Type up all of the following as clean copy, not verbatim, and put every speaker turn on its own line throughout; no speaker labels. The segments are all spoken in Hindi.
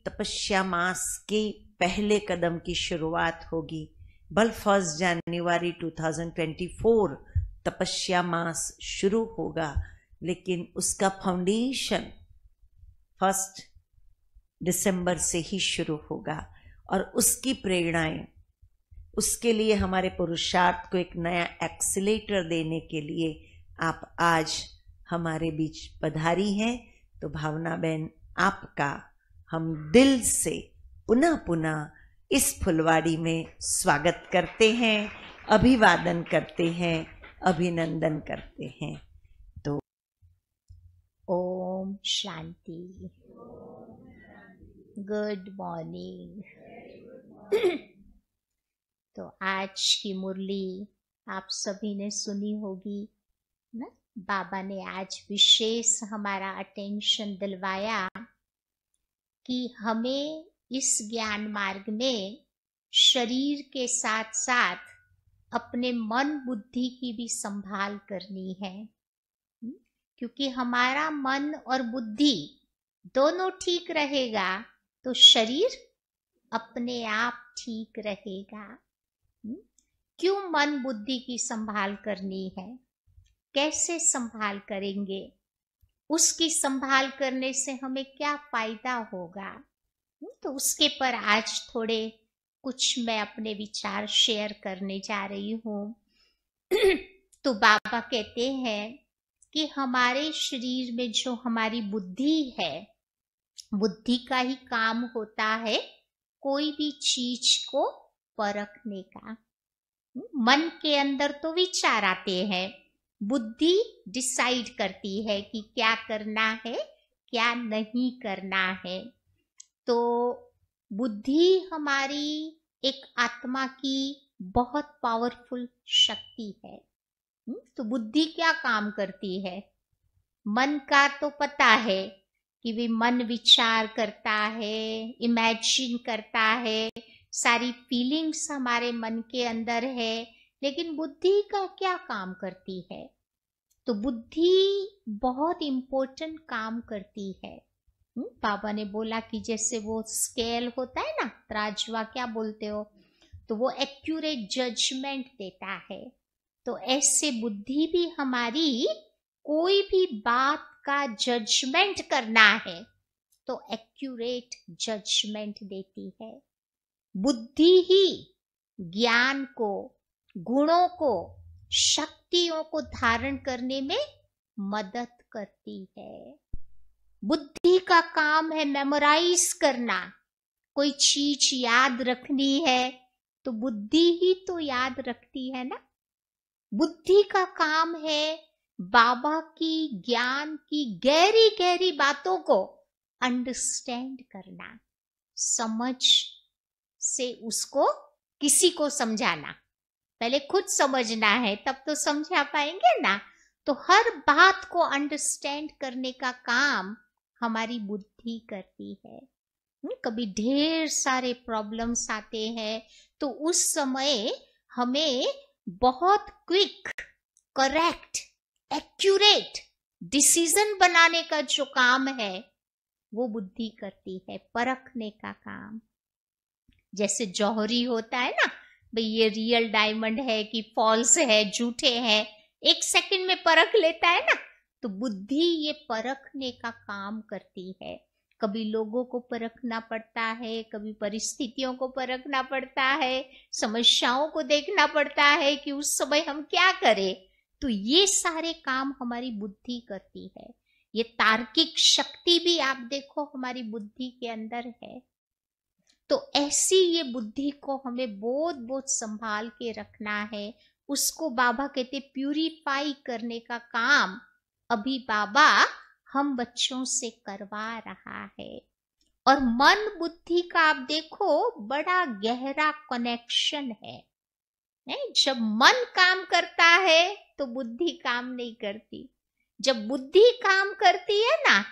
तपस्या मास के पहले कदम की शुरुआत होगी। बल 1 जनवरी 2024 तपस्या मास शुरू होगा, लेकिन उसका फाउंडेशन 1 दिसंबर से ही शुरू होगा। और उसकी प्रेरणाएं, उसके लिए हमारे पुरुषार्थ को एक नया एक्सीलेटर देने के लिए आप आज हमारे बीच पधारी हैं। तो भावना बहन, आपका हम दिल से पुनः पुनः इस फुलवाड़ी में स्वागत करते हैं, अभिवादन करते हैं, अभिनंदन करते हैं। तो
ओम शांति। Good morning. तो आज की मुरली आप सभी ने सुनी होगी ना। बाबा ने आज विशेष हमारा अटेंशन दिलवाया कि हमें इस ज्ञान मार्ग में शरीर के साथ साथ अपने मन बुद्धि की भी संभाल करनी है, क्योंकि हमारा मन और बुद्धि दोनों ठीक रहेगा तो शरीर अपने आप ठीक रहेगा। क्यों मन बुद्धि की संभाल करनी है, कैसे संभाल करेंगे, उसकी संभाल करने से हमें क्या फायदा होगा, तो उसके पर आज थोड़े कुछ मैं अपने विचार शेयर करने जा रही हूँ। तो बाबा कहते हैं कि हमारे शरीर में जो हमारी बुद्धि है, बुद्धि का ही काम होता है कोई भी चीज को परखने का। मन के अंदर तो विचार आते हैं, बुद्धि डिसाइड करती है कि क्या करना है क्या नहीं करना है। तो बुद्धि हमारी एक आत्मा की बहुत पावरफुल शक्ति है। तो बुद्धि क्या काम करती है? मन का तो पता है कि भी मन विचार करता है, इमेजिन करता है, सारी फीलिंग्स हमारे मन के अंदर है। लेकिन बुद्धि का क्या काम करती है? तो बुद्धि बहुत इम्पोर्टेंट काम करती है। बाबा ने बोला कि जैसे वो स्केल होता है ना, तराजवा क्या बोलते हो, तो वो एक्यूरेट जजमेंट देता है। तो ऐसे बुद्धि भी हमारी कोई भी बात का जजमेंट करना है तो एक्यूरेट जजमेंट देती है। बुद्धि ही ज्ञान को, गुणों को, शक्तियों को धारण करने में मदद करती है। बुद्धि का काम है मेमोराइज करना। कोई चीज याद रखनी है तो बुद्धि ही तो याद रखती है ना। बुद्धि का काम है बाबा की ज्ञान की गहरी गहरी बातों को अंडरस्टैंड करना, समझ से उसको किसी को समझाना। पहले खुद समझना है तब तो समझा पाएंगे ना। तो हर बात को अंडरस्टैंड करने का काम हमारी बुद्धि करती है। कभी ढेर सारे प्रॉब्लम्स आते हैं तो उस समय हमें बहुत क्विक, करेक्ट, एक्यूरेट डिसीजन बनाने का जो काम है वो बुद्धि करती है, परखने का काम। जैसे जौहरी होता है ना, भाई ये रियल डायमंड है कि फॉल्स है, झूठे हैं, 1 सेकंड में परख लेता है ना। तो बुद्धि ये परखने का काम करती है। कभी लोगों को परखना पड़ता है, कभी परिस्थितियों को परखना पड़ता है, समस्याओं को देखना पड़ता है कि उस समय हम क्या करें। तो ये सारे काम हमारी बुद्धि करती है। ये तार्किक शक्ति भी आप देखो हमारी बुद्धि के अंदर है। तो ऐसी ये बुद्धि को हमें बहुत बहुत संभाल के रखना है। उसको बाबा कहते प्यूरिफाई करने का काम अभी बाबा हम बच्चों से करवा रहा है। और मन बुद्धि का आप देखो बड़ा गहरा कनेक्शन है। जब मन काम करता है तो बुद्धि काम नहीं करती। जब बुद्धि काम करती है ना,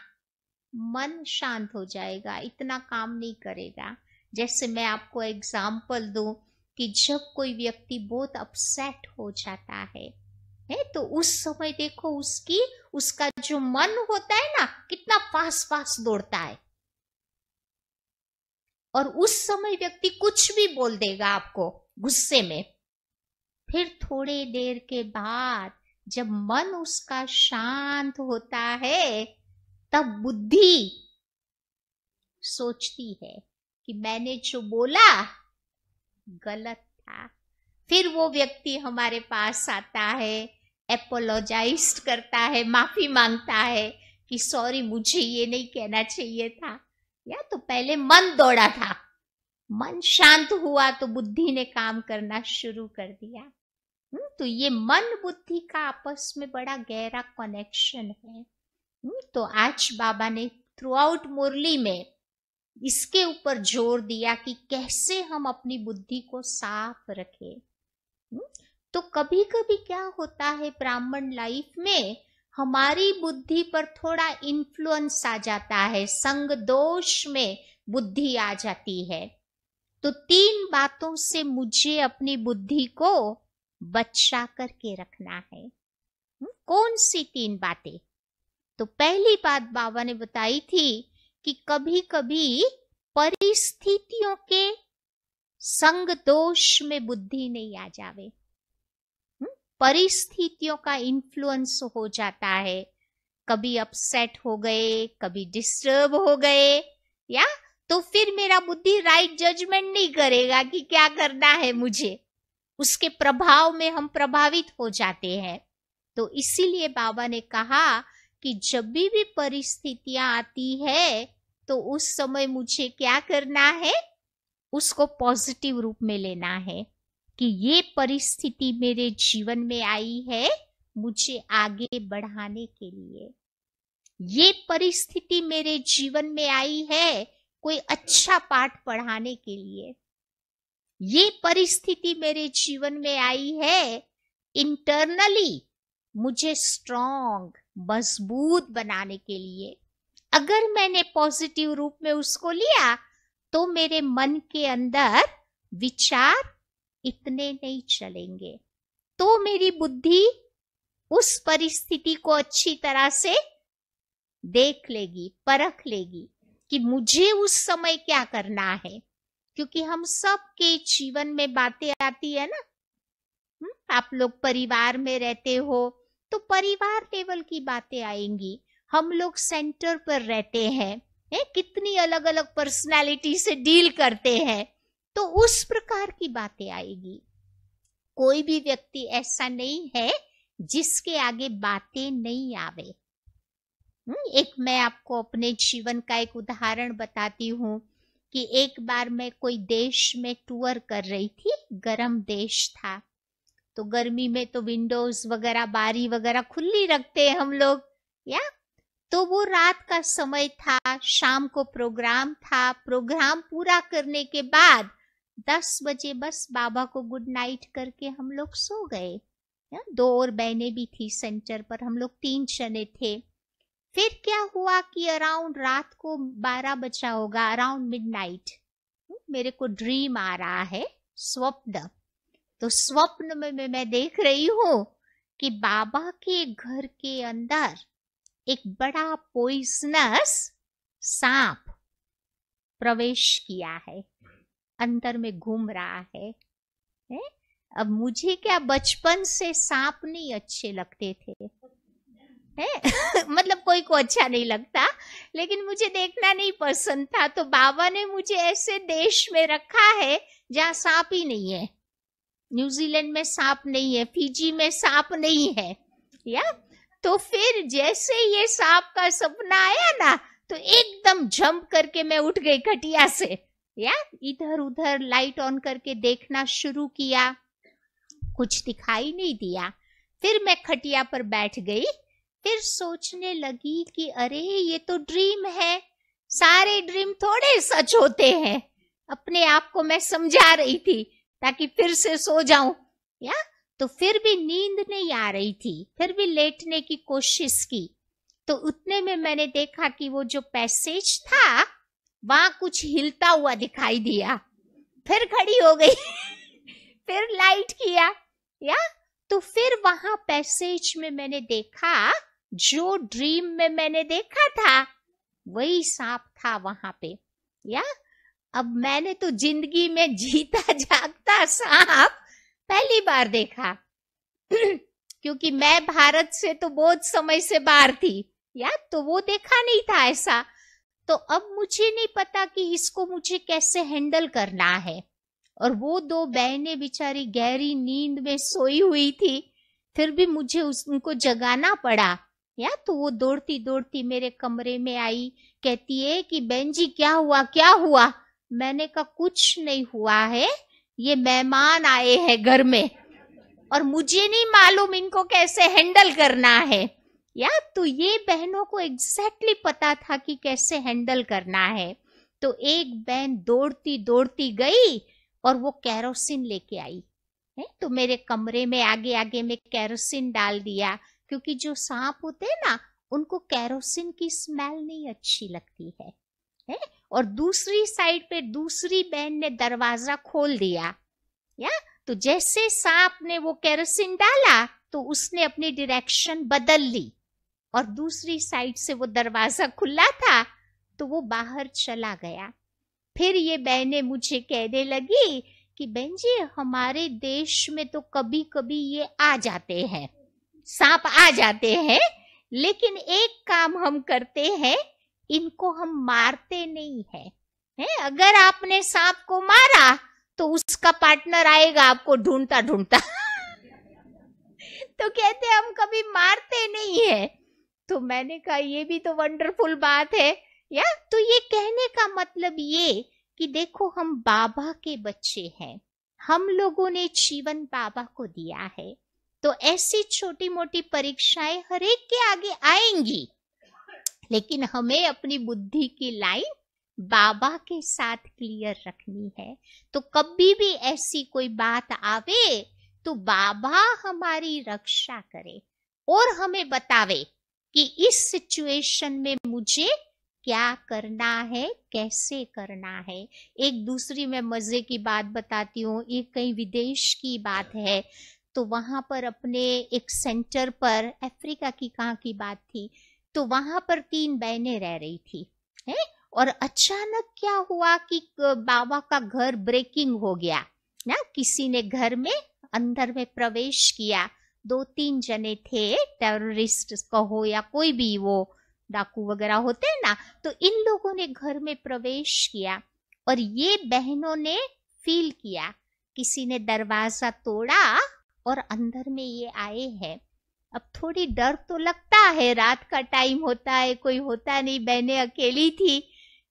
मन शांत हो जाएगा, इतना काम नहीं करेगा। जैसे मैं आपको एग्जाम्पल दूं कि जब कोई व्यक्ति बहुत अपसेट हो जाता है तो उस समय देखो उसका जो मन होता है ना, कितना फास्ट फास्ट दौड़ता है। और उस समय व्यक्ति कुछ भी बोल देगा आपको गुस्से में। फिर थोड़े देर के बाद जब मन उसका शांत होता है, तब बुद्धि सोचती है कि मैंने जो बोला गलत था। फिर वो व्यक्ति हमारे पास आता है, एपोलोजाइज करता है, माफी मांगता है कि सॉरी, मुझे ये नहीं कहना चाहिए था। या तो पहले मन दौड़ा था, मन शांत हुआ तो बुद्धि ने काम करना शुरू कर दिया। तो ये मन बुद्धि का आपस में बड़ा गहरा कनेक्शन है। तो आज बाबा ने थ्रू आउट मुरली में इसके ऊपर जोर दिया कि कैसे हम अपनी बुद्धि को साफ रखें। तो कभी कभी क्या होता है ब्राह्मण लाइफ में, हमारी बुद्धि पर थोड़ा इन्फ्लुएंस आ जाता है, संग दोष में बुद्धि आ जाती है। तो 3 बातों से मुझे अपनी बुद्धि को बचा करके रखना है। कौन सी 3 बातें? तो पहली बात बाबा ने बताई थी कि कभी कभी परिस्थितियों के संग दोष में बुद्धि नहीं आ जावे। परिस्थितियों का इन्फ्लुएंस हो जाता है, कभी अपसेट हो गए, कभी डिस्टर्ब हो गए, या तो फिर मेरा बुद्धि राइट जजमेंट नहीं करेगा कि क्या करना है मुझे। उसके प्रभाव में हम प्रभावित हो जाते हैं। तो इसीलिए बाबा ने कहा कि जब भी परिस्थितियां आती है तो उस समय मुझे क्या करना है, उसको पॉजिटिव रूप में लेना है कि ये परिस्थिति मेरे जीवन में आई है मुझे आगे बढ़ाने के लिए। ये परिस्थिति मेरे जीवन में आई है कोई अच्छा पाठ पढ़ाने के लिए। ये परिस्थिति मेरे जीवन में आई है इंटरनली मुझे स्ट्रॉन्ग, मजबूत बनाने के लिए। अगर मैंने पॉजिटिव रूप में उसको लिया तो मेरे मन के अंदर विचार इतने नहीं चलेंगे, तो मेरी बुद्धि उस परिस्थिति को अच्छी तरह से देख लेगी, परख लेगी कि मुझे उस समय क्या करना है। क्योंकि हम सब के जीवन में बातें आती है ना, आप लोग परिवार में रहते हो तो परिवार लेवल की बातें आएंगी। हम लोग सेंटर पर रहते हैं, कितनी अलग अलग पर्सनालिटी से डील करते हैं, तो उस प्रकार की बातें आएगी। कोई भी व्यक्ति ऐसा नहीं है जिसके आगे बातें नहीं आवे। एक मैं आपको अपने जीवन का एक उदाहरण बताती हूँ कि एक बार मैं कोई देश में टूर कर रही थी, गर्म देश था। तो गर्मी में तो विंडोज वगैरह, बारी वगैरह खुली रखते हैं हम लोग, या तो वो रात का समय था, शाम को प्रोग्राम था। प्रोग्राम पूरा करने के बाद 10 बजे बस बाबा को गुड नाइट करके हम लोग सो गए। 2 और बहनें भी थी सेंटर पर, हम लोग 3 जने थे। फिर क्या हुआ कि अराउंड रात को 12 बजा होगा, अराउंड मिडनाइट, मेरे को ड्रीम आ रहा है, स्वप्न। तो स्वप्न में मैं देख रही हूँ कि बाबा के घर के अंदर एक बड़ा पॉइजनस सांप प्रवेश किया है, अंदर में घूम रहा है। अब मुझे क्या, बचपन से सांप नहीं अच्छे लगते थे, मतलब कोई को अच्छा नहीं लगता, लेकिन मुझे देखना नहीं पसंद था। तो बाबा ने मुझे ऐसे देश में रखा है जहाँ सांप ही नहीं है। न्यूजीलैंड में सांप नहीं है, फिजी में सांप नहीं है, या तो फिर जैसे ये सांप का सपना आया ना, तो एकदम जंप करके मैं उठ गई खटिया से, या इधर उधर लाइट ऑन करके देखना शुरू किया, कुछ दिखाई नहीं दिया। फिर मैं खटिया पर बैठ गई, फिर सोचने लगी कि अरे ये तो ड्रीम है, सारे ड्रीम थोड़े सच होते हैं। अपने आप को मैं समझा रही थी ताकि फिर से सो जाऊं, या तो फिर भी नींद नहीं आ रही थी, फिर भी लेटने की कोशिश की। तो उतने में मैंने देखा कि वो जो पैसेज था वहां कुछ हिलता हुआ दिखाई दिया। फिर खड़ी हो गई फिर लाइट किया, या तो फिर वहां पैसेज में मैंने देखा जो ड्रीम में मैंने देखा था वही सांप था वहां पे, या अब मैंने तो जिंदगी में जीता जागता सांप पहली बार देखा क्योंकि मैं भारत से तो बहुत समय से बाहर थी, या तो वो देखा नहीं था ऐसा। तो अब मुझे नहीं पता कि इसको मुझे कैसे हैंडल करना है। और वो दो बहनें बेचारी गहरी नींद में सोई हुई थी, फिर भी मुझे उनको जगाना पड़ा। या तो वो दौड़ती दौड़ती मेरे कमरे में आई, कहती है कि बहन जी क्या हुआ क्या हुआ। मैंने कहा कुछ नहीं हुआ है, ये मेहमान आए हैं घर में और मुझे नहीं मालूम इनको कैसे हैंडल करना है। या तो ये बहनों को एग्जैक्टली पता था कि कैसे हैंडल करना है। तो एक बहन दौड़ती दौड़ती गई और वो केरोसिन लेके आई है। तो मेरे कमरे में आगे आगे में केरोसिन डाल दिया, क्योंकि जो सांप होते हैं ना उनको केरोसिन की स्मेल नहीं अच्छी लगती है। और दूसरी साइड पे दूसरी बहन ने दरवाजा खोल दिया। या तो जैसे सांप ने वो केरोसिन डाला तो उसने अपनी डायरेक्शन बदल ली और दूसरी साइड से वो दरवाजा खुला था तो वो बाहर चला गया। फिर ये बहनें मुझे कहने लगी कि बहन जी हमारे देश में तो कभी कभी ये आ जाते हैं, सांप आ जाते हैं, लेकिन एक काम हम करते हैं, इनको हम मारते नहीं है। अगर आपने सांप को मारा तो उसका पार्टनर आएगा आपको ढूंढता ढूंढता तो कहते हम कभी मारते नहीं है। तो मैंने कहा ये भी तो वंडरफुल बात है। या तो ये कहने का मतलब ये कि देखो हम बाबा के बच्चे हैं, हम लोगों ने जीवन बाबा को दिया है, तो ऐसी छोटी मोटी परीक्षाएं हर एक के आगे आएंगी, लेकिन हमें अपनी बुद्धि की लाइन बाबा के साथ क्लियर रखनी है। तो कभी भी ऐसी कोई बात आवे तो बाबा हमारी रक्षा करे और हमें बतावे कि इस सिचुएशन में मुझे क्या करना है, कैसे करना है। एक दूसरी मैं मजे की बात बताती हूँ। एक कहीं विदेश की बात है, तो वहां पर अपने एक सेंटर पर, अफ्रीका की कहाँ की बात थी, तो वहां पर 3 बहनें रह रही थी है। और अचानक क्या हुआ कि बाबा का घर ब्रेकिंग हो गया ना, किसी ने घर में अंदर में प्रवेश किया। 2-3 जने थे, टेररिस्ट कहो या कोई भी वो डाकू वगैरह होते हैं ना, तो इन लोगों ने घर में प्रवेश किया और ये बहनों ने फील किया, किसी ने दरवाजा तोड़ा और अंदर में ये आए हैं। अब थोड़ी डर तो लगता है, रात का टाइम होता है, कोई होता नहीं, बहनें अकेली थी।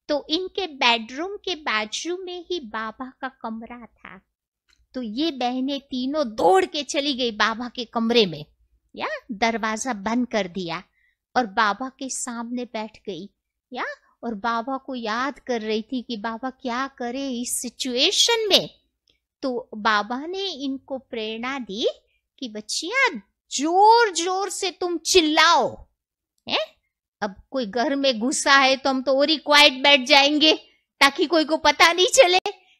तो इनके बेडरूम के बाजू में ही बाबा का कमरा था। तो ये बहनें तीनों दौड़ के चली गई बाबा के कमरे में, या दरवाजा बंद कर दिया और बाबा के सामने बैठ गई। या और बाबा को याद कर रही थी कि बाबा क्या करे इस सिचुएशन में। तो बाबा ने इनको प्रेरणा दी कि बच्चियां जोर जोर से तुम चिल्लाओ। अब कोई घर में घुसा है तो हम तो और ही क्वाइट बैठ जाएंगे ताकि कोई को पता नहीं चले,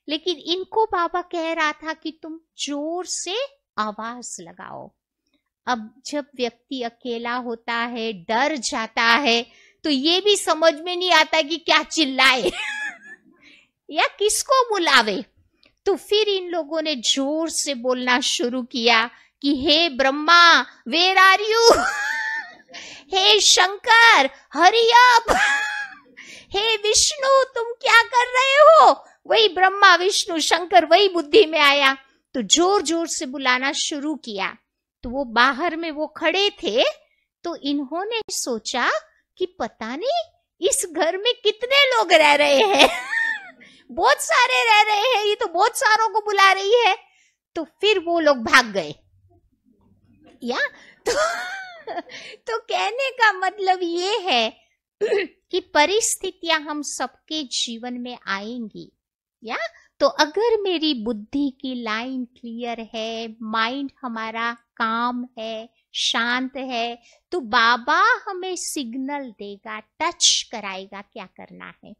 लेकिन इनको बाबा कह रहा था कि तुम जोर से आवाज लगाओ। अब जब व्यक्ति अकेला होता है, डर जाता है, तो ये भी समझ में नहीं आता कि क्या चिल्लाए या किसको बुलावे। तो फिर इन लोगों ने जोर से बोलना शुरू किया कि hey Brahma where are you, hey Shankar hurry up, hey Vishnu तुम क्या कर रहे हो। वही ब्रह्मा विष्णु शंकर वही बुद्धि में आया, तो जोर जोर से बुलाना शुरू किया। तो वो बाहर में वो खड़े थे, तो इन्होंने सोचा कि पता नहीं इस घर में कितने लोग रह रहे हैं बहुत सारे रह रहे हैं, ये तो बहुत सारों को बुला रही है। तो फिर वो लोग भाग गए। या तो कहने का मतलब ये है कि परिस्थितियां हम सबके जीवन में आएंगी। या तो अगर मेरी बुद्धि की लाइन क्लियर है, माइंड हमारा काम है, शांत है, तो बाबा हमें सिग्नल देगा, टच कराएगा क्या करना है।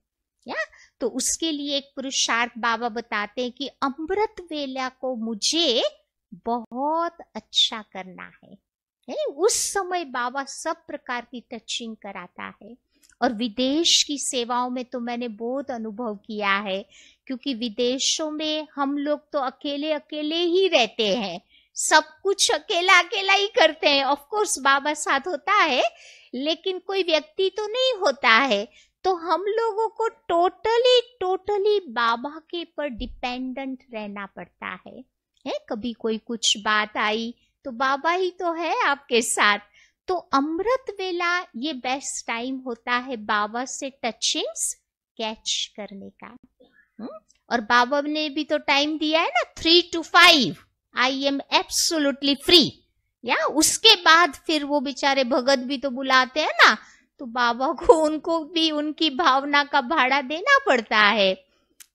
या तो उसके लिए एक पुरुषार्थ बाबा बताते हैं कि अमृत वेला को मुझे बहुत अच्छा करना है। उस समय बाबा सब प्रकार की टचिंग कराता है। और विदेश की सेवाओं में तो मैंने बहुत अनुभव किया है, क्योंकि विदेशों में हम लोग तो अकेले अकेले ही रहते हैं, सब कुछ अकेला अकेला ही करते हैं। ऑफ कोर्स बाबा साथ होता है, लेकिन कोई व्यक्ति तो नहीं होता है। तो हम लोगों को टोटली बाबा के पर डिपेंडेंट रहना पड़ता है। कभी कोई कुछ बात आई तो बाबा ही तो है आपके साथ। तो अमृत वेला ये बेस्ट टाइम होता है बाबा से टचिंग्स कैच करने का। और बाबा ने भी तो टाइम दिया है ना, 3 to 5 I am absolutely free. या उसके बाद फिर वो बेचारे भगत भी तो बुलाते हैं ना, तो बाबा को उनको भी उनकी भावना का भाड़ा देना पड़ता है,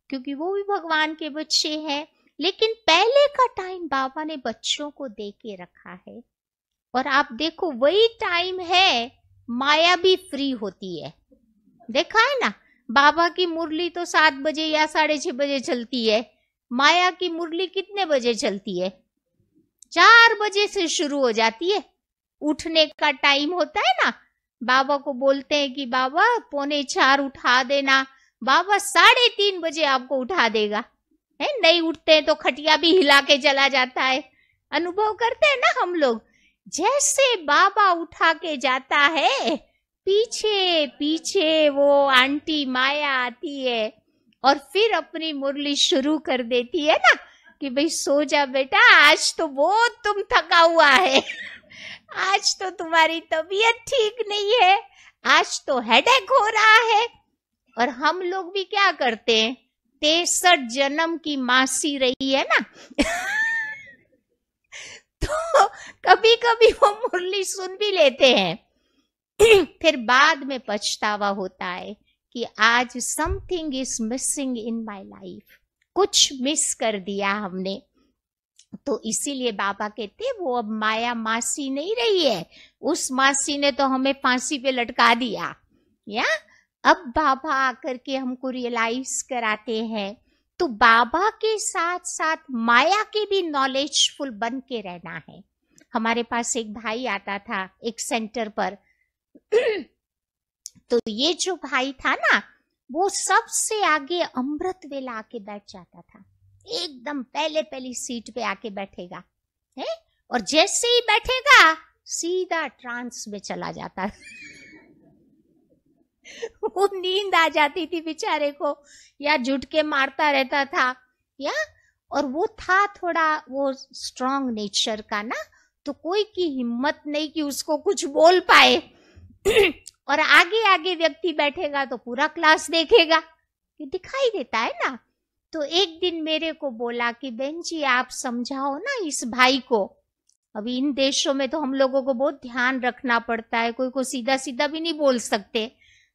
क्योंकि वो भी भगवान के बच्चे हैं। लेकिन पहले का टाइम बाबा ने बच्चों को दे के रखा है। और आप देखो वही टाइम है माया भी फ्री होती है। देखा है ना, बाबा की मुरली तो 7 बजे या 6:30 बजे चलती है, माया की मुरली कितने बजे चलती है? 4 बजे से शुरू हो जाती है। उठने का टाइम होता है ना, बाबा को बोलते हैं कि बाबा 3:45 उठा देना, बाबा 3:30 बजे आपको उठा देगा। है नहीं उठते तो खटिया भी हिला के चला जाता है। अनुभव करते हैं ना हम लोग। जैसे बाबा उठा के जाता है, पीछे पीछे वो आंटी माया आती है और फिर अपनी मुरली शुरू कर देती है ना कि भाई सो जा बेटा, आज तो बहुत तुम थका हुआ है, आज तो तुम्हारी तबीयत ठीक नहीं है, आज तो हेडेक हो रहा है। और हम लोग भी क्या करते हैं, 63 जन्म की मासी रही है ना तो कभी कभी वो मुरली सुन भी लेते हैं फिर बाद में पछतावा होता है कि आज something is missing in my life, कुछ मिस कर दिया हमने। तो इसीलिए बाबा कहते वो अब माया मासी नहीं रही है, उस मासी ने तो हमें फांसी पे लटका दिया। या अब बाबा आकर के हमको रियलाइज कराते हैं। तो बाबा के साथ साथ माया के भी नॉलेजफुल बन के रहना है। हमारे पास एक भाई आता था एक सेंटर पर तो ये जो भाई था ना, वो सबसे आगे अमृत वेला आके बैठ जाता था, एकदम पहली सीट पे आके बैठेगा है। और जैसे ही बैठेगा सीधा ट्रांस में चला जाता वो नींद आ जाती थी बेचारे को, या झुटके मारता रहता था। या और वो था थोड़ा वो स्ट्रांग नेचर का ना, तो कोई की हिम्मत नहीं कि उसको कुछ बोल पाए और आगे आगे व्यक्ति बैठेगा तो पूरा क्लास देखेगा, ये दिखाई देता है ना। तो एक दिन मेरे को बोला कि बहन जी आप समझाओ ना इस भाई को। अभी इन देशों में तो हम लोगों को बहुत ध्यान रखना पड़ता है, कोई को सीधा सीधा भी नहीं बोल सकते।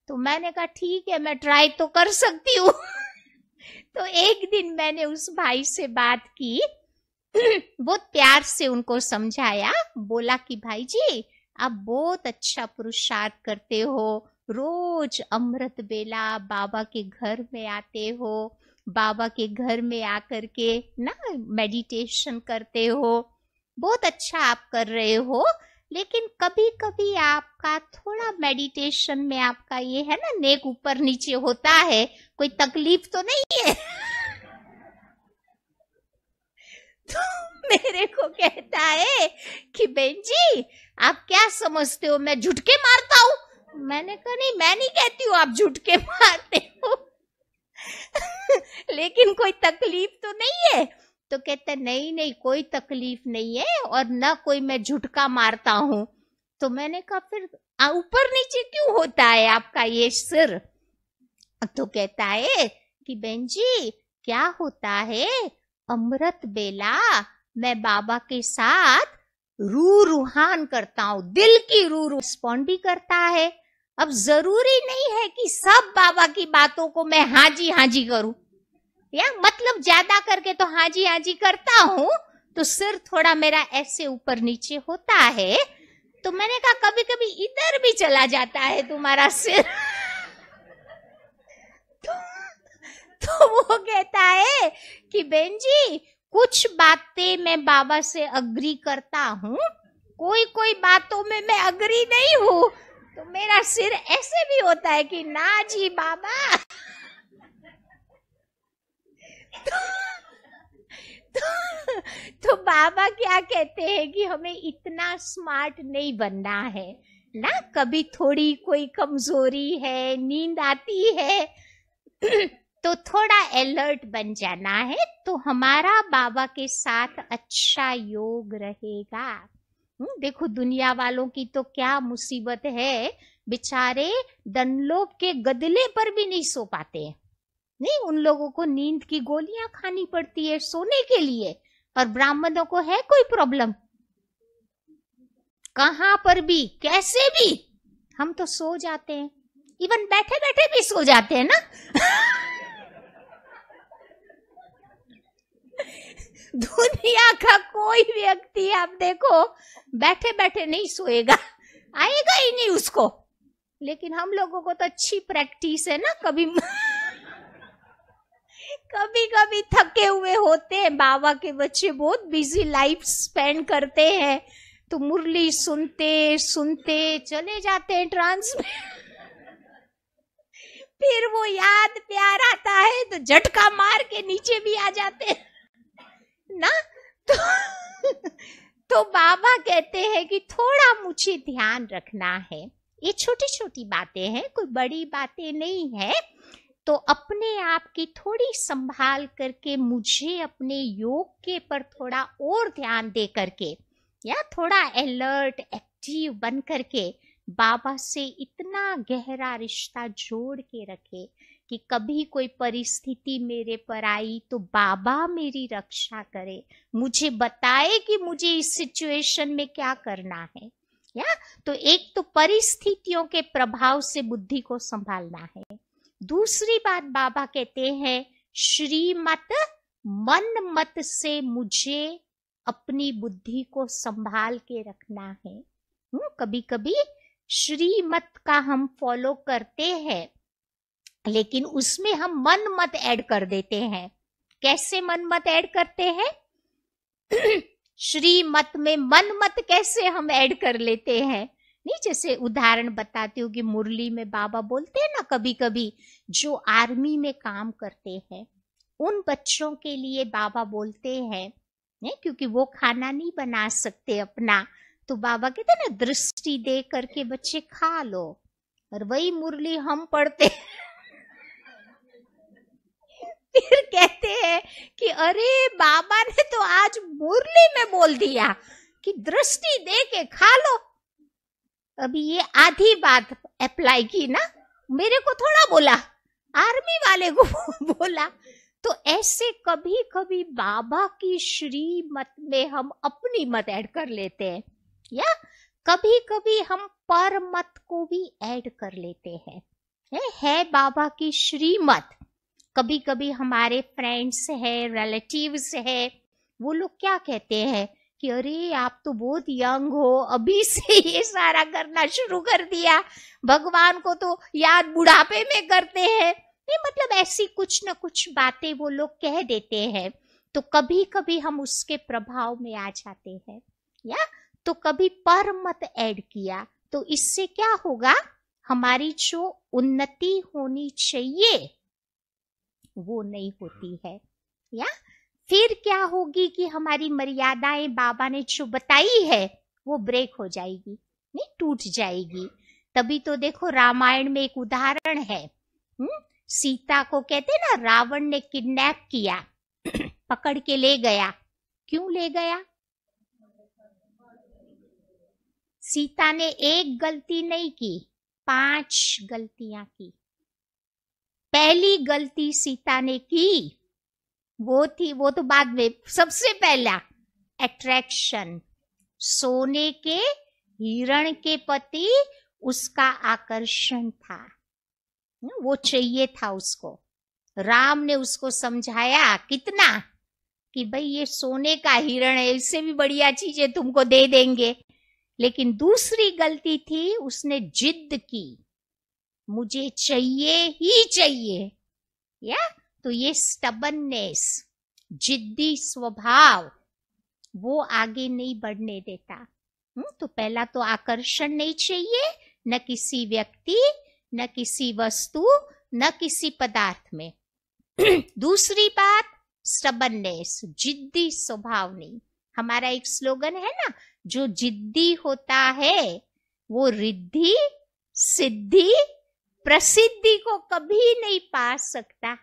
तो मैंने कहा ठीक है, मैं ट्राई तो कर सकती हूँ तो एक दिन मैंने उस भाई से बात की बहुत प्यार से उनको समझाया, बोला कि भाई जी आप बहुत अच्छा पुरुषार्थ करते हो, रोज अमृत बेला बाबा के घर में आते हो, बाबा के घर में आकर के ना मेडिटेशन करते हो, बहुत अच्छा आप कर रहे हो। लेकिन कभी कभी आपका थोड़ा मेडिटेशन में आपका ये है ना नेक ऊपर नीचे होता है, कोई तकलीफ तो नहीं है तो मेरे को कहता है कि बहन जी आप क्या समझते हो मैं झुटके मारता हूँ? मैंने कहा नहीं, मैं नहीं कहती हूँ आप झुटके मारते हो लेकिन कोई तकलीफ तो नहीं है? तो कहते नहीं नहीं कोई तकलीफ नहीं है और ना कोई मैं झुटका मारता हूँ। तो मैंने कहा फिर ऊपर नीचे क्यों होता है आपका ये सिर? तो कहता है कि बहन जी क्या होता है, अमृत बेला मैं बाबा के साथ रूहान करता हूँ, दिल की रिस्पॉन्ड भी करता है। अब जरूरी नहीं है कि सब बाबा की बातों को मैं हाँ जी करूं, या मतलब ज्यादा करके तो हाँ जी करता हूँ, तो सिर थोड़ा मेरा ऐसे ऊपर नीचे होता है। तो मैंने कहा कभी कभी इधर भी चला जाता है तुम्हारा सिर तो वो कहता है कि बहन जी कुछ बातें मैं बाबा से अग्री करता हूँ, कोई बातों में मैं अग्री नहीं हूँ। तो मेरा सिर ऐसे भी होता है कि ना जी बाबा। तो बाबा क्या कहते हैं कि हमें इतना स्मार्ट नहीं बनना है ना। कभी थोड़ी कोई कमजोरी है, नींद आती है तो थोड़ा अलर्ट बन जाना है, तो हमारा बाबा के साथ अच्छा योग रहेगा। देखो दुनिया वालों की तो क्या मुसीबत है, बेचारे डनलोप के गदले पर भी नहीं सो पाते हैं। नहीं, उन लोगों को नींद की गोलियां खानी पड़ती है सोने के लिए, और ब्राह्मणों को है कोई प्रॉब्लम? कहां पर भी, कैसे भी हम तो सो जाते हैं, इवन बैठे बैठे भी सो जाते हैं ना। दुनिया का कोई व्यक्ति आप देखो बैठे बैठे नहीं सोएगा, आएगा ही नहीं उसको। लेकिन हम लोगों को तो अच्छी प्रैक्टिस है ना, कभी कभी कभी थके हुए होते हैं। बाबा के बच्चे बहुत बिजी लाइफ स्पेंड करते हैं, तो मुरली सुनते सुनते चले जाते हैं ट्रांस में। फिर वो याद प्यार आता है तो झटका मार के नीचे भी आ जाते हैं ना। तो बाबा कहते हैं कि थोड़ा मुझे ध्यान रखना है, ये छोटी छोटी बातें हैं, कोई बड़ी बातें नहीं है। तो अपने आप की थोड़ी संभाल करके मुझे अपने योग के पर थोड़ा और ध्यान दे करके, या थोड़ा अलर्ट एक्टिव बन करके बाबा से इतना गहरा रिश्ता जोड़ के रखे कि कभी कोई परिस्थिति मेरे पर आई तो बाबा मेरी रक्षा करे, मुझे बताए कि मुझे इस सिचुएशन में क्या करना है। या तो एक तो परिस्थितियों के प्रभाव से बुद्धि को संभालना है। दूसरी बात बाबा कहते हैं श्रीमत मन मत से मुझे अपनी बुद्धि को संभाल के रखना है। कभी कभी श्रीमत का हम फॉलो करते हैं, लेकिन उसमें हम मन मत ऐड कर देते हैं। कैसे मन मत ऐड करते हैं? श्रीमत में मन मत कैसे हम ऐड कर लेते हैं? नहीं, जैसे उदाहरण बताती हूँ कि मुरली में बाबा बोलते हैं ना, कभी कभी जो आर्मी में काम करते हैं उन बच्चों के लिए बाबा बोलते हैं, नहीं, क्योंकि वो खाना नहीं बना सकते अपना, तो बाबा कहते हैं ना दृष्टि दे करके बच्चे खा लो। और वही मुरली हम पढ़ते फिर कहते हैं कि अरे बाबा ने तो आज मुरली में बोल दिया कि दृष्टि दे के खा लो। अभी ये आधी बात अप्लाई की ना, मेरे को थोड़ा बोला, आर्मी वाले को बोला। तो ऐसे कभी कभी बाबा की श्रीमत में हम अपनी मत ऐड कर लेते हैं, या कभी कभी हम पर मत को भी ऐड कर लेते हैं। है बाबा की श्रीमत। कभी कभी हमारे फ्रेंड्स है, रिलेटिव्स है, वो लोग क्या कहते हैं कि अरे आप तो बहुत यंग हो, अभी से ये सारा करना शुरू कर दिया, भगवान को तो याद बुढ़ापे में करते हैं। नहीं, मतलब ऐसी कुछ न कुछ बातें वो लोग कह देते हैं, तो कभी कभी हम उसके प्रभाव में आ जाते हैं। या तो कभी पर मत ऐड किया, तो इससे क्या होगा, हमारी जो उन्नति होनी चाहिए वो नहीं होती है। या फिर क्या होगी कि हमारी मर्यादाएं बाबा ने जो बताई है वो ब्रेक हो जाएगी, नहीं, टूट जाएगी। तभी तो देखो रामायण में एक उदाहरण है, सीता को कहते ना रावण ने किडनैप किया, पकड़ के ले गया। क्यों ले गया? सीता ने एक गलती नहीं की, 5 गलतियां की। पहली गलती सीता ने की वो तो बाद में, सबसे पहला अट्रैक्शन, सोने के हिरण के प्रति उसका आकर्षण था, वो चाहिए था उसको। राम ने उसको समझाया कितना कि भाई ये सोने का हिरण है, इससे भी बढ़िया चीजें तुमको दे देंगे। लेकिन दूसरी गलती थी, उसने जिद की, मुझे चाहिए ही चाहिए। या तो ये स्टबननेस, जिद्दी स्वभाव, वो आगे नहीं बढ़ने देता। तो पहला तो आकर्षण नहीं चाहिए, न किसी व्यक्ति, न किसी वस्तु, न किसी पदार्थ में। दूसरी बात, स्टबननेस, जिद्दी स्वभाव नहीं। हमारा एक स्लोगन है ना, जो जिद्दी होता है वो रिद्धि सिद्धि प्रसिद्धि को कभी नहीं पा सकता।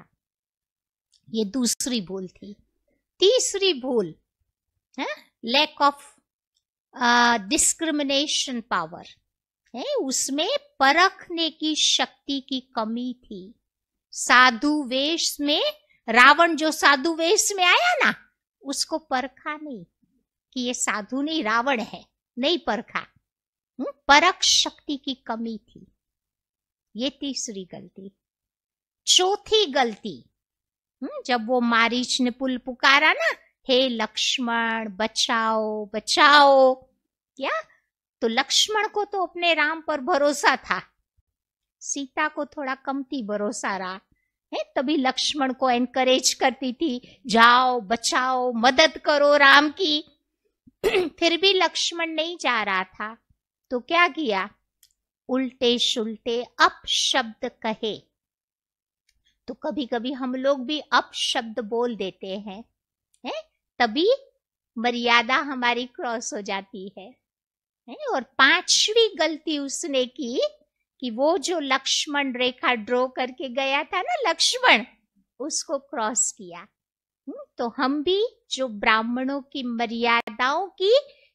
ये दूसरी भूल थी। तीसरी भूल, लैक ऑफ डिस्क्रिमिनेशन पावर है, उसमें परखने की शक्ति की कमी थी। साधु वेश में रावण जो साधु वेश में आया ना, उसको परखा नहीं कि ये साधु नहीं रावण है, नहीं परखा। परख शक्ति की कमी थी। ये तीसरी गलती। चौथी गलती, जब वो मारीच ने पुल पुकारा ना, हे लक्ष्मण बचाओ बचाओ, क्या तो लक्ष्मण को तो अपने राम पर भरोसा था, सीता को थोड़ा कमती भरोसा रहा है, तभी लक्ष्मण को एनकरेज करती थी, जाओ बचाओ मदद करो राम की। फिर भी लक्ष्मण नहीं जा रहा था, तो क्या किया, उल्टे शुल्टे अपशब्द कहे। तो कभी कभी हम लोग भी अपशब्द बोल देते हैं, तभी मर्यादा हमारी क्रॉस हो जाती है। और पांचवी गलती उसने की कि वो जो लक्ष्मण रेखा ड्रॉ करके गया था ना लक्ष्मण, उसको क्रॉस किया। तो हम भी जो ब्राह्मणों की मर्यादाओं की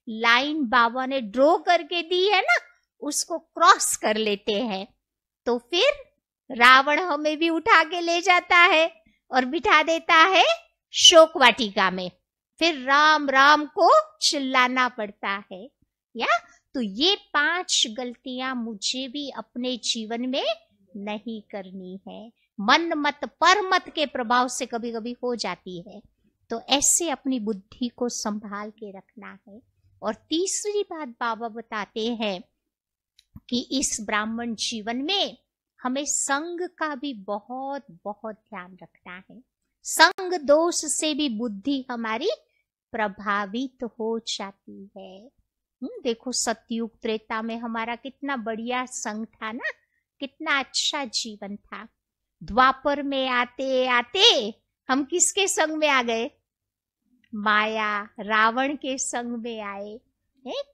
लाइन बाबा ने ड्रॉ करके दी है ना, उसको क्रॉस कर लेते हैं। तो फिर रावण हमें भी उठा के ले जाता है और बिठा देता है शोक वाटिका में, फिर राम राम को चिल्लाना पड़ता है। या तो ये 5 गलतियां मुझे भी अपने जीवन में नहीं करनी है। मन मत पर मत के प्रभाव से कभी कभी हो जाती है, तो ऐसे अपनी बुद्धि को संभाल के रखना है। और तीसरी बात बाबा बताते हैं कि इस ब्राह्मण जीवन में हमें संग का भी बहुत बहुत ध्यान रखना है। संग दोष से भी बुद्धि हमारी प्रभावित हो जाती है। देखो सतयुग त्रेता में हमारा कितना बढ़िया संग था ना, कितना अच्छा जीवन था। द्वापर में आते आते हम किसके संग में आ गए, माया रावण के संग में आए।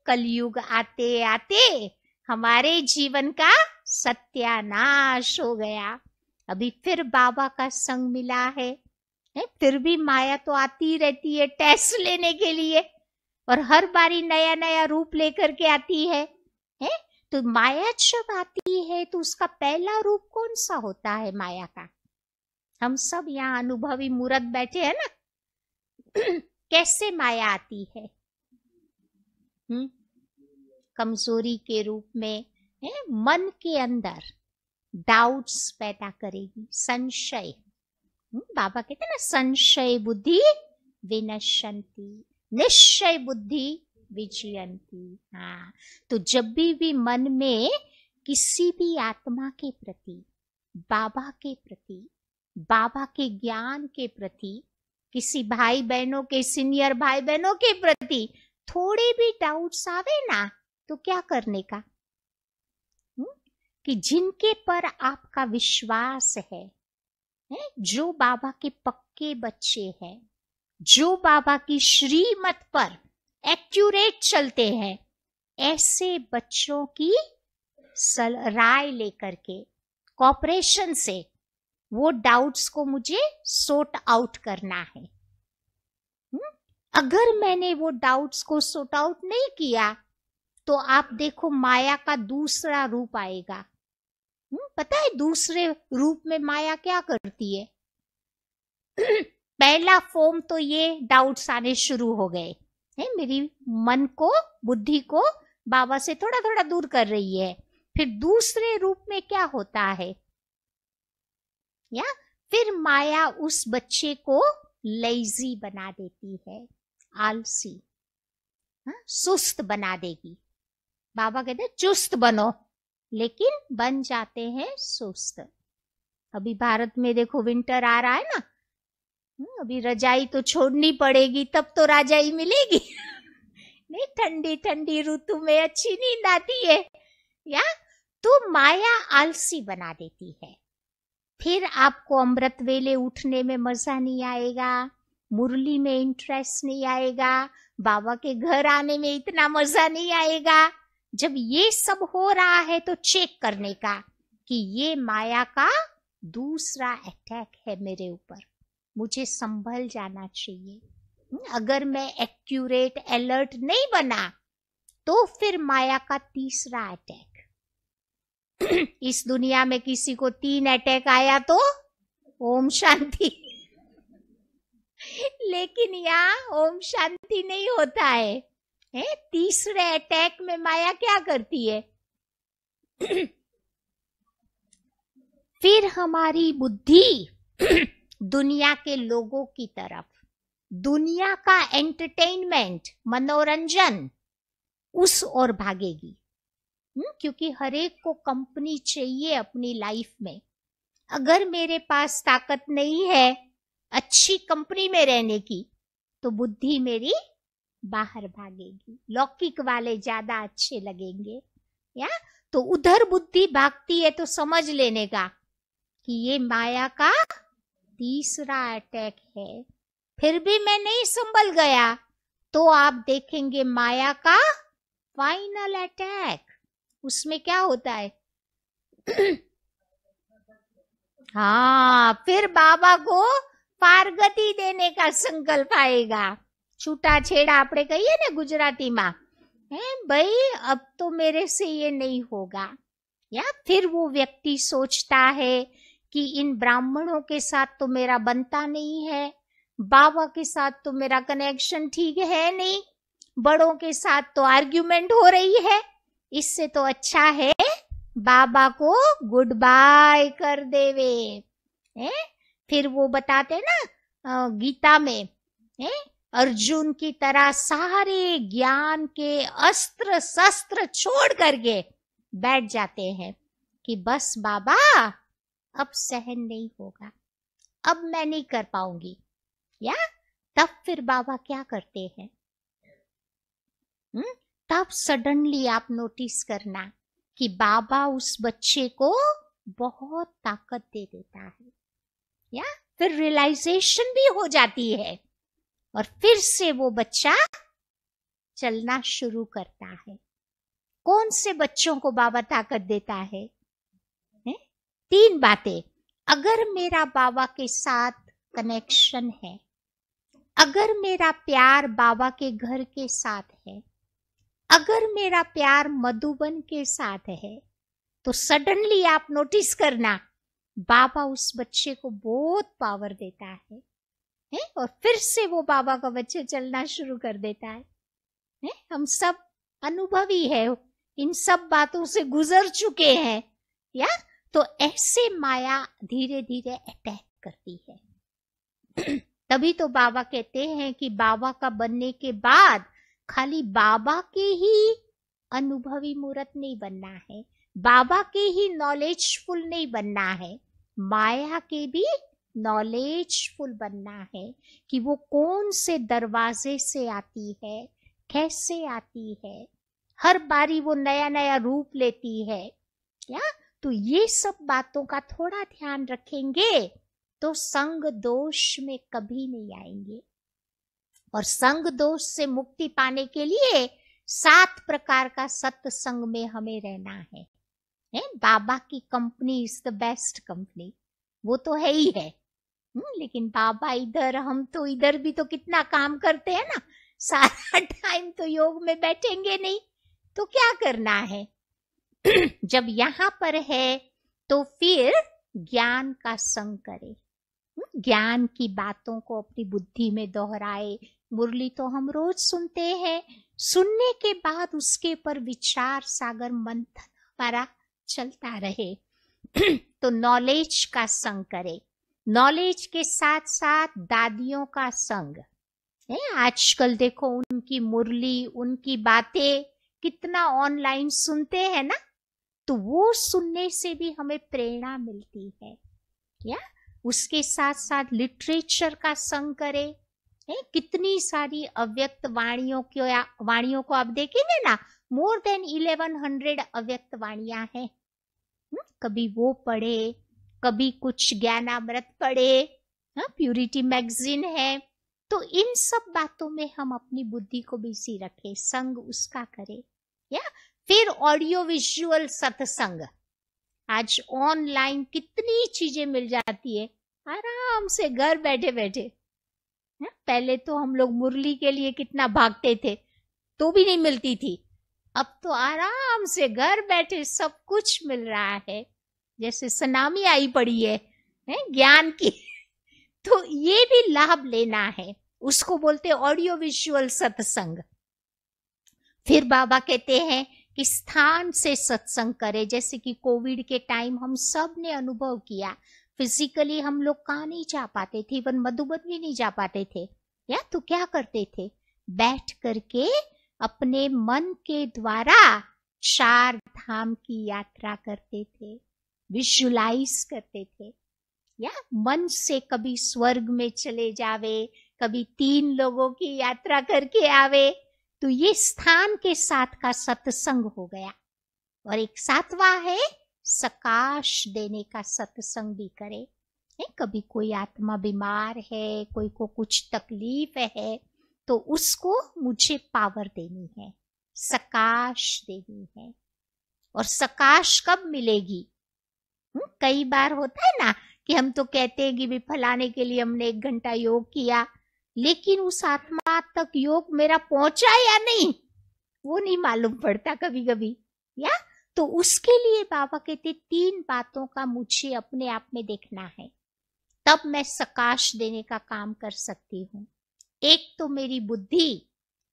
कलयुग आते आते हमारे जीवन का सत्यानाश हो गया। अभी फिर बाबा का संग मिला है, फिर भी माया तो आती रहती है टेस्ट लेने के लिए, और हर बारी नया नया रूप लेकर के आती है। तो माया जब आती है तो उसका पहला रूप कौन सा होता है माया का? हम सब यहाँ अनुभवी मूर्त बैठे हैं ना। कैसे माया आती है? कमजोरी के रूप में, मन के अंदर डाउट्स पैदा करेगी, संशय। बाबा कहते हैं ना, संशय बुद्धि विनश्यन्ति, निश्चय बुद्धि विजयन्ति। हाँ, तो जब भी मन में किसी भी आत्मा के प्रति, बाबा के प्रति, बाबा के ज्ञान के प्रति, किसी भाई बहनों के, सीनियर भाई बहनों के प्रति थोड़े भी डाउट्स आवे ना, तो क्या करने का, कि जिनके पर आपका विश्वास है, जो बाबा के पक्के बच्चे हैं, जो बाबा की श्रीमत पर एक्यूरेट चलते हैं, ऐसे बच्चों की राय लेकर के, कॉपरेशन से वो डाउट्स को मुझे सॉर्ट आउट करना है। अगर मैंने वो डाउट्स को सॉर्ट आउट नहीं किया, तो आप देखो माया का दूसरा रूप आएगा। पता है दूसरे रूप में माया क्या करती है? पहला फॉर्म तो ये डाउट्स आने शुरू हो गए, मेरी मन को, बुद्धि को बाबा से थोड़ा थोड़ा दूर कर रही है। फिर दूसरे रूप में क्या होता है, या फिर माया उस बच्चे को लेजी बना देती है, आलसी, सुस्त बना देगी। बाबा कहते हैं चुस्त बनो, लेकिन बन जाते हैं सुस्त। अभी भारत में देखो विंटर आ रहा है ना, अभी रजाई तो छोड़नी पड़ेगी, तब तो रजाई मिलेगी। नहीं, ठंडी ठंडी ऋतु में अच्छी नींद आती है। या तो माया आलसी बना देती है। फिर आपको अमृत वेले उठने में मजा नहीं आएगा, मुरली में इंटरेस्ट नहीं आएगा, बाबा के घर आने में इतना मजा नहीं आएगा। जब ये सब हो रहा है तो चेक करने का कि ये माया का दूसरा अटैक है मेरे ऊपर, मुझे संभल जाना चाहिए। अगर मैं एक्यूरेट अलर्ट नहीं बना तो फिर माया का तीसरा अटैक। इस दुनिया में किसी को 3 अटैक आया तो ओम शांति, लेकिन यहाँ ओम शांति नहीं होता है। तीसरे अटैक में माया क्या करती है? फिर हमारी बुद्धि दुनिया के लोगों की तरफ, दुनिया का एंटरटेनमेंट, मनोरंजन, उस ओर भागेगी। क्योंकि हर एक को कंपनी चाहिए अपनी लाइफ में। अगर मेरे पास ताकत नहीं है अच्छी कंपनी में रहने की तो बुद्धि मेरी बाहर भागेगी, लौकिक वाले ज्यादा अच्छे लगेंगे। या तो उधर बुद्धि भागती है तो समझ लेने का कि ये माया का तीसरा अटैक है। फिर भी मैं नहीं संभल गया तो आप देखेंगे माया का फाइनल अटैक। उसमें क्या होता है? हाँ, फिर बाबा को पारगति देने का संकल्प आएगा। छूटा छेड़ा आपने कहिए ना गुजराती माँ, भाई अब तो मेरे से ये नहीं होगा। या फिर वो व्यक्ति सोचता है कि इन ब्राह्मणों के साथ तो मेरा बनता नहीं है, बाबा के साथ तो मेरा कनेक्शन ठीक है नहीं, बड़ों के साथ तो आर्ग्यूमेंट हो रही है, इससे तो अच्छा है बाबा को गुड बाय कर देवे। फिर वो बताते ना गीता में, अर्जुन की तरह सारे ज्ञान के अस्त्र शस्त्र छोड़ करके बैठ जाते हैं कि बस बाबा अब सहन नहीं होगा, अब मैं नहीं कर पाऊंगी। या तब फिर बाबा क्या करते हैं? तब सडनली आप नोटिस करना कि बाबा उस बच्चे को बहुत ताकत दे देता है। या फिर रियलाइजेशन भी हो जाती है और फिर से वो बच्चा चलना शुरू करता है। कौन से बच्चों को बाबा ताकत देता है? 3 बातें। अगर मेरा बाबा के साथ कनेक्शन है, अगर मेरा प्यार बाबा के घर के साथ है, अगर मेरा प्यार मधुबन के साथ है, तो सडनली आप नोटिस करना बाबा उस बच्चे को बहुत पावर देता है, और फिर से वो बाबा का बच्चे चलना शुरू कर देता है। हम सब अनुभवी है, इन सब बातों से गुजर चुके हैं। या तो ऐसे माया धीरे धीरे अटैक करती है। तभी तो बाबा कहते हैं कि बाबा का बनने के बाद खाली बाबा के ही अनुभवी मूर्त नहीं बनना है, बाबा के ही नॉलेजफुल नहीं बनना है, माया के भी नॉलेजफुल बनना है कि वो कौन से दरवाजे से आती है, कैसे आती है, हर बारी वो नया नया रूप लेती है। या तो ये सब बातों का थोड़ा ध्यान रखेंगे तो संग दोष में कभी नहीं आएंगे। और संग दोष से मुक्ति पाने के लिए 7 प्रकार का सत्संग में हमें रहना है। बाबा की company is the best company, वो तो है ही है। लेकिन बाबा इधर, हम तो इधर भी तो कितना काम करते हैं ना, सारा टाइम तो योग में बैठेंगे नहीं, तो क्या करना है? जब यहाँ पर है तो फिर ज्ञान का संग करे, ज्ञान की बातों को अपनी बुद्धि में दोहराए। मुरली तो हम रोज सुनते हैं, सुनने के बाद उसके पर विचार सागर मंथन हमारा चलता रहे। तो नॉलेज का संग करे, नॉलेज के साथ साथ दादियों का संग। आजकल देखो उनकी मुरली, उनकी बातें कितना ऑनलाइन सुनते हैं ना, तो वो सुनने से भी हमें प्रेरणा मिलती है। या उसके साथ साथ लिटरेचर का संग करे। कितनी सारी अव्यक्त वाणियों को आप देखेंगे ना, मोर देन 1100 अव्यक्त वाणियां हैं। कभी वो पढ़े, कभी कुछ ज्ञानामृत पढ़े, प्यूरिटी मैगजीन है। तो इन सब बातों में हम अपनी बुद्धि को बिजी रखें, संग उसका करें। या फिर ऑडियो विजुअल सत्संग, आज ऑनलाइन कितनी चीजें मिल जाती है आराम से घर बैठे बैठे। पहले तो हम लोग मुरली के लिए कितना भागते थे, तो भी नहीं मिलती थी। अब तो आराम से घर बैठे सब कुछ मिल रहा है, जैसे सुनामी आई पड़ी है ज्ञान की। तो ये भी लाभ लेना है, उसको बोलते ऑडियो विजुअल सत्संग। फिर बाबा कहते हैं कि स्थान से सत्संग करें, जैसे कि कोविड के टाइम हम सब ने अनुभव किया, फिजिकली हम लोग कहाँ नहीं जा पाते थे, इवन मधुबन भी नहीं जा पाते थे। या तो क्या करते थे, बैठ करके अपने मन के द्वारा 4 धाम की यात्रा करते थे, विजुलाइज करते थे। या मन से कभी स्वर्ग में चले जावे, कभी 3 लोगों की यात्रा करके आवे। तो ये स्थान के साथ का सत्संग हो गया। और एक 7वां है सकाश देने का सत्संग भी करे। कभी कोई आत्मा बीमार है, कोई को कुछ तकलीफ है, तो उसको मुझे पावर देनी है, सकाश देनी है। और सकाश कब मिलेगी? कई बार होता है ना कि हम तो कहते हैं कि भी फलाने के लिए हमने 1 घंटा योग किया, लेकिन उस आत्मा तक योग मेरा पहुंचा या नहीं वो नहीं मालूम पड़ता कभी कभी। या तो उसके लिए बाबा कहते 3 बातों का मुझे अपने आप में देखना है, तब मैं सकाश देने का काम कर सकती हूँ। एक तो मेरी बुद्धि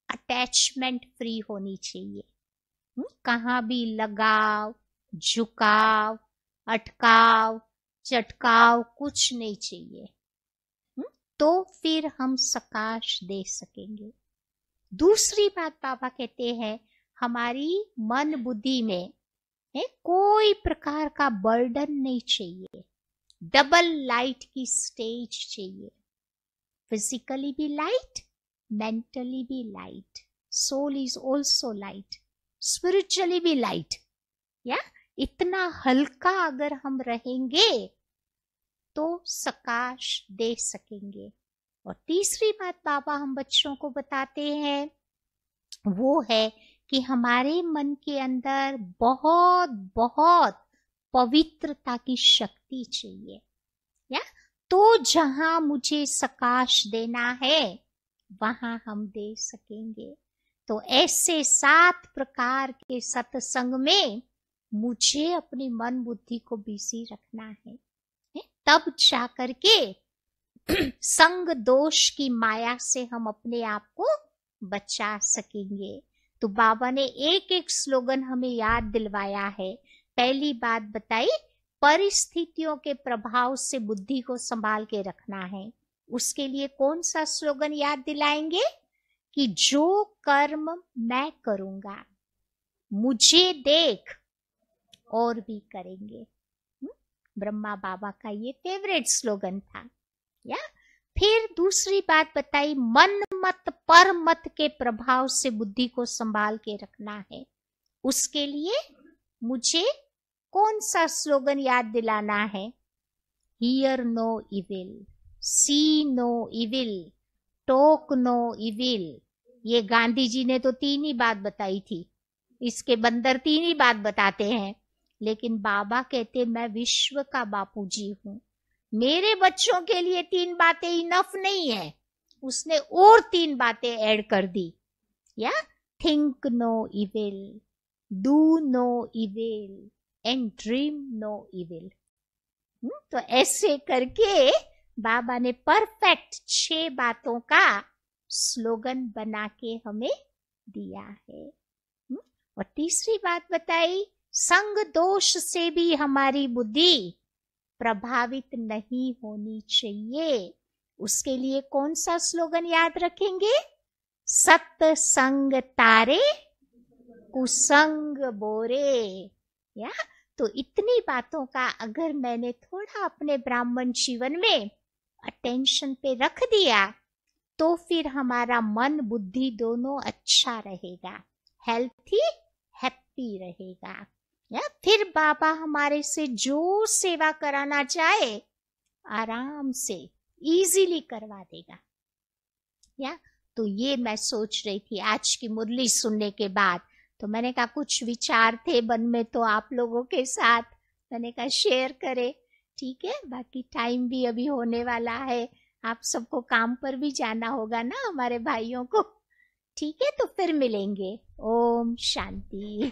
अटैचमेंट फ्री होनी चाहिए, कहाँ भी लगाव, झुकाव, अटकाव, चटकाव कुछ नहीं चाहिए, तो फिर हम सकाश दे सकेंगे। दूसरी बात बाबा कहते हैं, हमारी मन बुद्धि में कोई प्रकार का बर्डन नहीं चाहिए, डबल लाइट की स्टेज चाहिए, फिजिकली भी लाइट, मेंटली भी light, soul is also light, spiritually भी लाइट। या इतना हल्का अगर हम रहेंगे तो सकाश दे सकेंगे। और तीसरी बात बाबा हम बच्चों को बताते हैं वो है कि हमारे मन के अंदर बहुत बहुत पवित्रता की शक्ति चाहिए। या तो जहां मुझे सकाश देना है वहां हम दे सकेंगे। तो ऐसे 7 प्रकार के सत्संग में मुझे अपनी मन बुद्धि को बिजी रखना है, तब जा करके संग दोष की माया से हम अपने आप को बचा सकेंगे। तो बाबा ने एक एक स्लोगन हमें याद दिलवाया है। पहली बात बताई, परिस्थितियों के प्रभाव से बुद्धि को संभाल के रखना है। उसके लिए कौन सा स्लोगन याद दिलाएंगे कि जो कर्म मैं करूंगा मुझे देख और भी करेंगे। ब्रह्मा बाबा का ये फेवरेट स्लोगन था। या फिर दूसरी बात बताई, मन मत पर मत के प्रभाव से बुद्धि को संभाल के रखना है। उसके लिए मुझे कौन सा स्लोगन याद दिलाना है? Hear no evil, see no evil, talk no evil. ये गांधी जी ने तो 3 ही बात बताई थी, इसके बंदर 3 ही बात बताते हैं, लेकिन बाबा कहते मैं विश्व का बापूजी हूं, मेरे बच्चों के लिए 3 बातें इनफ नहीं है, उसने और 3 बातें ऐड कर दी। या think no evil, do no evil and dream no evil. तो ऐसे करके बाबा ने परफेक्ट 6 बातों का स्लोगन बना के हमें दिया है। और तीसरी बात बताई, संग दोष से भी हमारी बुद्धि प्रभावित नहीं होनी चाहिए। उसके लिए कौन सा स्लोगन याद रखेंगे? सत्संग तारे कुसंग बोरे। या तो इतनी बातों का अगर मैंने थोड़ा अपने ब्राह्मण जीवन में अटेंशन पे रख दिया तो फिर हमारा मन बुद्धि दोनों अच्छा रहेगा, हेल्थी हैप्पी रहेगा। या फिर बाबा हमारे से जो सेवा कराना चाहे आराम से इजीली करवा देगा। या तो ये मैं सोच रही थी आज की मुरली सुनने के बाद, तो मैंने कहा कुछ विचार थे मन में तो आप लोगों के साथ मैंने कहा शेयर करे। ठीक है, बाकी टाइम भी अभी होने वाला है, आप सबको काम पर भी जाना होगा ना हमारे भाइयों को। ठीक है, तो फिर मिलेंगे। ओम शांति।